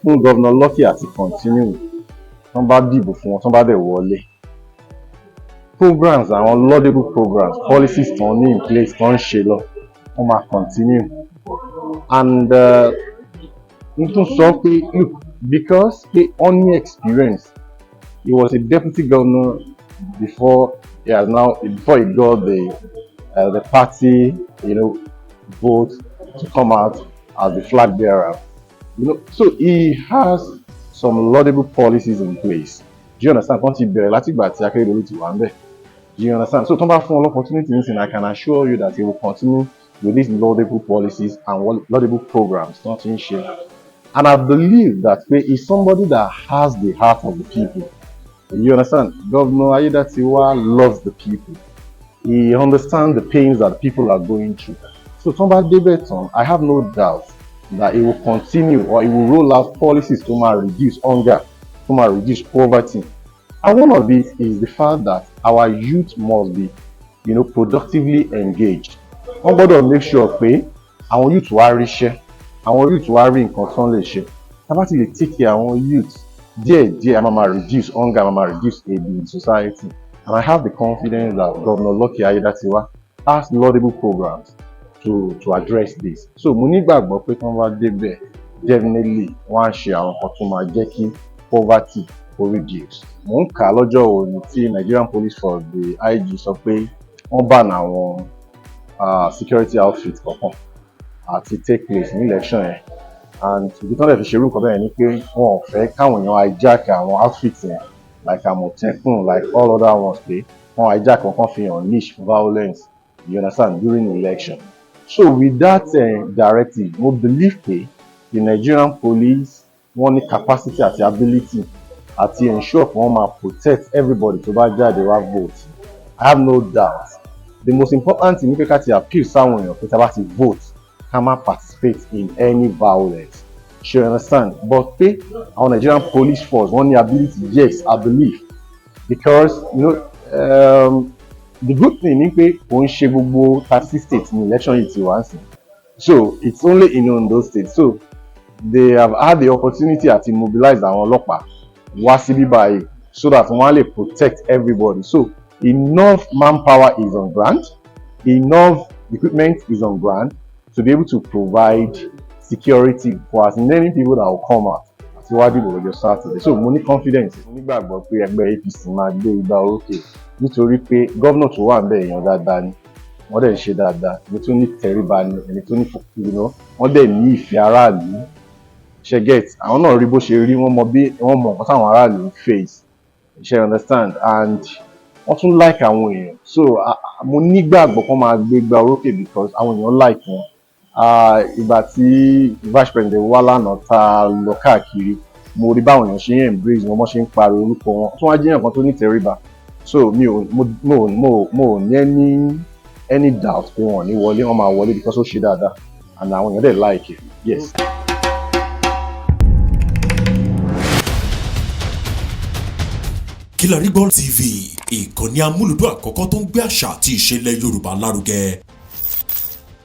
fún Governor Lucky àti continue wọ́n bá dìbò fún wọn, wọ́n bá dẹ̀ wọlé. Programs, àwọn laudable programs, policies tán ní in place tán ń ṣe lọ, wọ́n máa continue. And n tún sọ pé look, because pé wọ́n ní experience, he was a deputy governor before he got the party, vote to come out as the flag bearer. So he has some laudable policies in place. Do you understand? Kan ti bẹ̀rẹ̀ láti ìgbà tí Akérédolú ti wà ńbẹ̀. Do you understand? So tó bá fún opportunity nísìnyí, I can assure you that he will continue with these laudable policies and laudable programs. Not in shame. And I believe that he's somebody that has the heart of the people. You understand? Governor Aiyedatiwa loves the people. He understands the pains that people are going through. So Tomba Debeton, I have no doubt that he will continue or he will roll out policies to reduce hunger, to reduce poverty. And one of these is the fact that our youth must be, productively engaged. Wọ́n gbọ́dọ̀ make sure pé àwọn youth wá ríṣẹ́, àwọn youth wá rí nǹkan tán lè ṣe. Tá bá ti lè take care àwọn youth díẹ̀díẹ̀, a máa reduce hunger, a máa reduce ebi in society. And I have the confidence that Governor Lucky Aiyedatiwa has laudable programs to address this. So mo nígbàgbọ́ pé tí wọ́n bá débẹ̀, definitely wọ́n á ṣe àwọn nǹkan tó máa jẹ́ kí poverty ó reduce. Mo ń kà á lọ́jọ́ òní tí Nigerian Police Force, the IG, sọ pé wọ́n ban àwọn security outfit kọ̀ọ̀kan àti take place ní election yẹn. And ìdí tán lè fi ṣerú nǹkan bẹ́ẹ̀ ni pé wọn ò fẹ́ káwọn èèyàn hijack àwọn outfits yẹn, like Àmọ̀tẹ́kùn, like all other ones, pé wọ́n hijack wọn fi unleash violence, you understand, during the election. So with that directive, we believe pé the Nigerian police wọ́n ní capacity àti ability àti ensure pé wọ́n máa protect everybody tó bá jáde wá vote. I have no doubt. The most important thing ni pé ká ti appeal sáwọn èèyàn pé tá bá ti vote, ká má participate in any violence. You understand? But pé our Nigerian police force wọ́n ní ability, yes, I believe. Because the good thing ni pé kò ń ṣe gbogbo 36 states ní election yìí ti wá sí. So it's only in Ondo State. So they have had the opportunity to mobilize àwọn ọlọ́pàá wá síbí báyìí so that wọ́n á lè protect everybody. So enough manpower is on ground, enough equipment is on ground to be able to provide security for as many people that will come out àti wá dìbò lọ́jọ́ Saturday. So mo ní confidence, mo nígbàgbọ́ pé ẹgbẹ́ APC máa gbé igbá orókè nítorí pé gómìnà tó wà ńbẹ̀ èèyàn dáadáa ni, wọ́n dẹ̀ ń ṣe dáadáa, ẹni tó ní tẹríba ni, ẹni tó ní wọ́n dẹ̀ ní ìfẹ́ aráàlú. Ṣe get, àwọn náà rí bó ṣe rí, wọ́n mọ nǹkan táwọn aráàlú ń face. Ṣe understand? And wọ́n tún like àwọn èèyàn. So mo nígbàgbọ́ kán máa gbé igbá orókè because àwọn èèyàn like wọn. Ìgbà tí vice president wá lánàá ta lọ káàkiri, mo rí báwọn èèyàn ṣe ń embrace wọn, wọ́n ṣe ń pariwo orúkọ wọn. Tún wá jẹ́ nǹkan tó ní tẹríba. So mo ní any doubt pé wọn ò ní wọlé, wọ́n máa wọlé because ó ṣe dáadáa and àwọn èèyàn dẹ̀ like it. Yes. Kilarigbo TV, ìkànnì amúlùdún àkọ́kọ́ tó ń gbé àṣà àti ìṣẹ̀lẹ̀ Yorùbá lárugẹ.